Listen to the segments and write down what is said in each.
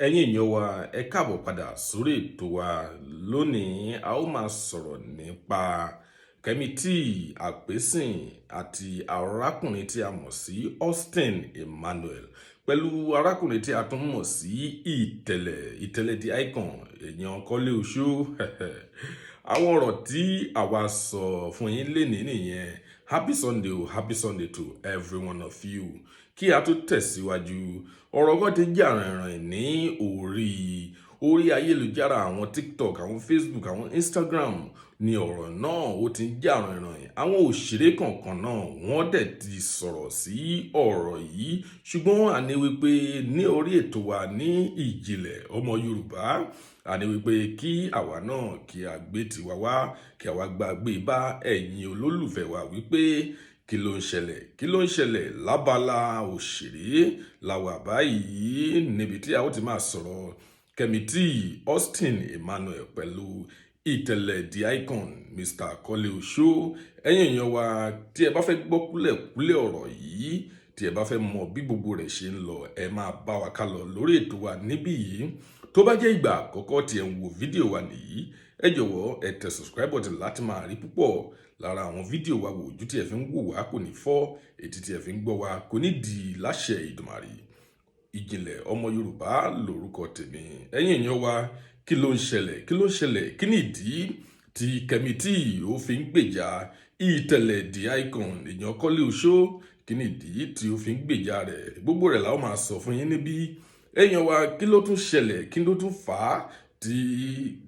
Ẹ̀yin èèyàn wa ẹ káàbọ̀ padà sórí ètò wa lónìí a ó máa sọ̀rọ̀ nípa Kẹ́mítì Àpèsìn àti arákùnrin tí a mọ̀ sí Austin Emmanuel pẹ̀lú arákùnrin tí a tún mọ̀ sí Ìtẹ̀lẹ̀ the Icon èèyàn Kọ́lé Oṣó àwọn ọ̀rọ̀ tí àwa sọ fún yín lénìí nìyẹn. Happy Sunday o, happy Sunday to every one of you. Kí a tó tẹ̀síwájú ọ̀rọ̀ kan ti jà rìnrìn ní orí ayélujára àwọn TikTok, àwọn Facebook, àwọn Instagram ni ọ̀rọ̀ náà ó ti ń jà rìnrìn. Àwọn òṣèré kọ̀ọ̀kan náà wọ́n dẹ̀ ti sọ̀rọ̀ sí ọ̀rọ̀ yìí ṣùgbọ́n a ní wípé ní orí ètò wa ní ìjìnlẹ̀ ọmọ Yorùbá a ní wípé kí àwa náà kí a gbé tiwa wá kí àwa gbàgbé bá ẹ̀yin olólùfẹ́ wa wípé kí ló ń ṣẹlẹ̀ lábala òṣèré làwà báyìí níbi tí a ó ti máa sọ̀rọ̀ Kẹ́mítì Austin Emmanuel pẹ̀lú Ìtẹ̀lẹ̀ the Icon Mr. Kọ́lé Oṣó. Ẹ̀yin èèyàn wa tí ẹ bá fẹ́ gbọ́ kúlẹ̀kúlẹ̀ ọ̀rọ̀ yìí tí ẹ bá fẹ́ mọ bí gbogbo rẹ̀ ṣe ń lọ ẹ máa bá wa ká lọ lórí ètò wa níbí yìí. Tó bá jẹ́ ìgbà àkọ́kọ́ tí ẹ ń wo fídíò wa nìyí ẹ jọ̀wọ́ ẹ tẹ subscribe button láti máa rí púpọ̀ lára àwọn fídíò wa wò. Ojú tí ẹ fi ń wò wá kò ní fọ́, etí tí ẹ fi ń gbọ́ wa kò ní di láṣẹ Ìdùmarè. Ìjìnlẹ̀ ọmọ Yorùbá lórúkọ tèmi. Ẹ̀yin èèyàn wa kí ló ń ṣẹlẹ̀ kí ni ìdí tí Kẹ́mítì ó fi ń gbèjà Ìtẹ̀lẹ̀ the Icon èèyàn Kọ́lé Oṣó? Kí ni ìdí tí ó fi ń gbèjà rẹ̀? Gbogbo rẹ̀ la ó máa sọ fún yín níbí. Ẹ̀yin wa kí ló tún ṣẹlẹ̀, kí ló tún fà á tí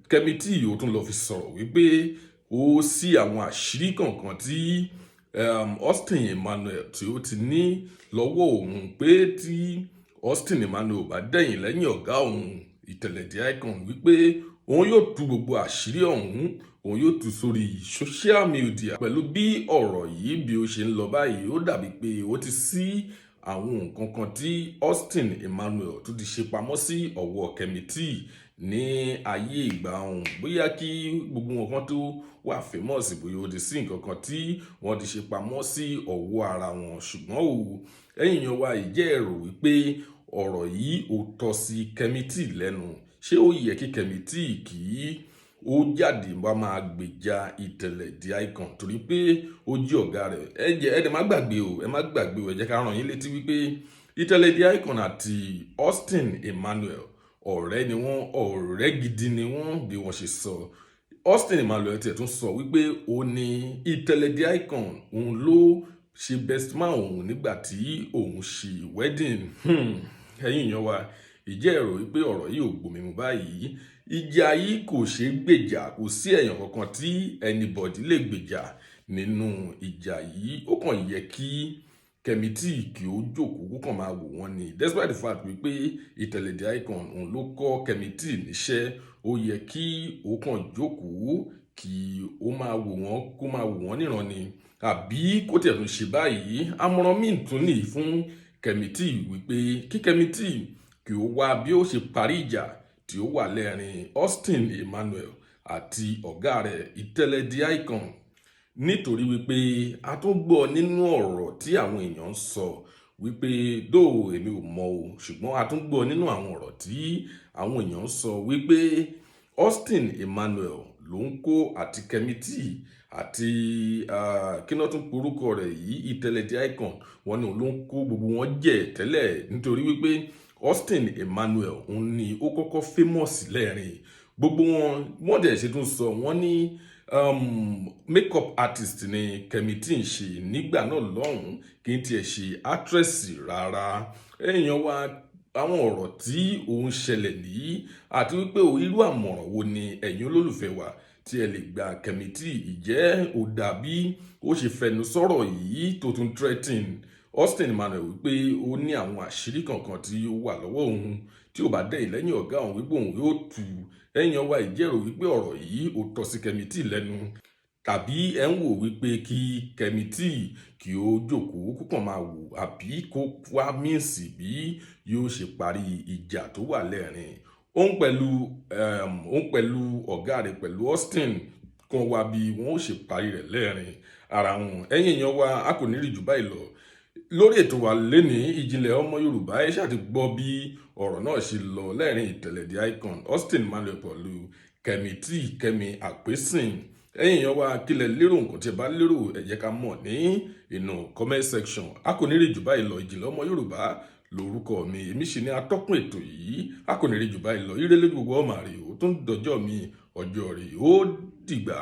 Kẹ́mítì ó tún lọ fi sọ̀rọ̀ wípé ó sí àwọn àṣírí kọ̀ọ̀kan tí Austin Emmanuel tí ó ti ní lọ́wọ́ òun pé tí Austin Emmanuel bá dẹ̀yìn lẹ́yìn ọ̀gá òun Ìtẹ̀lẹ̀ the Icon wípé òun yóò tú gbogbo àṣírí ọ̀hún òun yóò tú sórí social media. Pẹ̀lú bí ọ̀rọ̀ yìí bí ó ṣe ń lọ báyìí ó dàbí pé ó ti sí àwọn nǹkan kan tí Austin Emmanuel tó ti ṣe pamọ́ sí ọwọ́ Kẹ́mítì ní ayé ìgbà ọ̀hún. Bóyá kí gbogbo nǹkan tó wà famous bóyá ó ti sí nǹkan kan tí wọ́n ti ṣe pamọ́ sí ọwọ́ ara wọn. Ṣùgbọ́n ẹ̀yin èèyàn wa ìjẹ́ ẹ rò wípé ọ̀rọ̀ yìí ó tọ́ sí Kẹ́mítì lẹ́nu? Ṣé ó yẹ kí Kẹ́mítì kí ó jáde wá máa gbèjà Ìtẹ̀lẹ̀ the Icon torí pé ó jí ọ̀gá rẹ̀? ẹ dẹ̀ má gbàgbé o, ẹ jẹ́ ká rán yín létí wípé Ìtẹ̀lẹ̀ the Icon àti Austin Emmanuel ọ̀rẹ́ ni wọ́n, ọ̀rẹ́ gidi ni wọ́n bí wọ́n ṣe sọ. Austin Emmanuel tiẹ̀ tún sọ wípé ó ní Ìtẹ̀lẹ̀ the Icon òun ló ṣe best man òun nígbà tí òun ṣe wedding. Ẹ̀yin èèyàn wa ìjẹ́ ẹ rò wípé ọ̀rọ̀ yìí ò gbomi mu báyìí? Ìjà yìí kò ṣeé gbèjà, kò sí èèyàn kankan tí anybody lè gbèjà nínú ìjà yìí. Ó kàn yẹ kí Kẹ́mítì kí ó jókòó kó kàn máa wò wọ́n ni. Despite the fact wípé Ìtẹ̀lẹ̀ the Icon òun ló kọ́ Kẹ́mítì níṣẹ́, ó yẹ kí ó kàn jókòó kí ó máa wò wọ́n, kó máa wò wọ́n níran ni. Àbí kó tiẹ̀ tún ṣe báyìí àmọ̀ràn míì tún nìyí fún Kẹ́mítì wípé kí Kẹ́mítì kí ó wá bí ó ṣe parí ìjà tí ó wà lẹ́rìn Austin Emmanuel àti ọ̀gá rẹ̀ Ìtẹ̀lẹ̀ the Icon. Nítorí wípé a tún gbọ́ nínú ọ̀rọ̀ tí àwọn èèyàn ń sọ wípé èmi ò mọ̀ o, ṣùgbọ́n a tún gbọ́ nínú àwọn ọ̀rọ̀ tí àwọn èèyàn ń sọ wípé Austin Emmanuel ló ń kó àti Kẹ́mítì àti kí náà tún porúkọ rẹ̀ yìí Ìtẹ̀lẹ̀ the Icon wọ́n ní òun ló ń kó gbogbo wọn jẹ tẹ́lẹ̀ nítorí wípé Austin Emmanuel òun ni ó kọ́kọ́ famous lẹ́rìn gbogbo wọn dẹ̀ ṣe tún sọ wọ́n ní makeup artist ni Kẹ́mítì ń ṣe nígbà náà lọ́hùn-ún kí n tiẹ̀ ṣe actress rárá. Èèyàn wa àwọn ọ̀rọ̀ tí òun ṣẹlẹ̀ nìyí àti wípé irú àmọ̀ràn wo ni ẹ̀yin olólùfẹ́ wa tí ẹ lè gba Kẹ́mítì? Ìjẹ́ ó dàbí ó ṣe fẹnu sọ̀rọ̀ yìí tó tún threaten Austin Emmanuel wípé ó ní àwọn àṣírí kankan tí ó wà lọ́wọ́ òun tí ó bá dẹ̀yìn lẹ́yìn ọ̀gá òun wípé òun yóò tú? Ẹ̀yin wa ìjẹ́ rò wípé ọ̀rọ̀ yìí ó tọ́ sí Kẹ́mítì lẹ́nu? Tàbí ẹ ń wò wípé kí Kẹ́mítì kí ó jókòó kó kàn máa wò àbí kó wá míǹsì bí yóò ṣe parí ìjà tó wà lẹ́rìn òun pẹ̀lú ọ̀gá rẹ̀ pẹ̀lú Austin kan wá bí wọ́n ó ṣe parí rẹ̀ lẹ́rìn ara wọn? Ẹ̀yin èèyàn wa a kò ní rí jù báyìí lọ lórí ètò wa lénìí Ìjìnlẹ̀ ọmọ Yorùbá. Ẹ ṣáà ti gbọ́ bí ọ̀rọ̀ náà ṣe lọ lẹ́rìn ìtẹ̀lẹ̀ the icon Austin Manuel pẹ̀lú Kẹ́mi Àpésìn. Ẹ̀yin èèyàn wa kílẹ̀ lérò, nǹkan tí ẹ bá lérò ẹ jẹ́ ká mọ̀ ní inú comment section. A kò ní rí jù báyìí lọ. Ìjìnlẹ̀ Ọmọ Yorùbá lórúkọ mi, èmi sì ni atọ́kùn ètò yìí. A kò ní rí jù báyìí lọ. Ire lójú gbogbo ọmọ rè ó tún dọjọ́ mi, ọjọ́ rè ó dìgbà.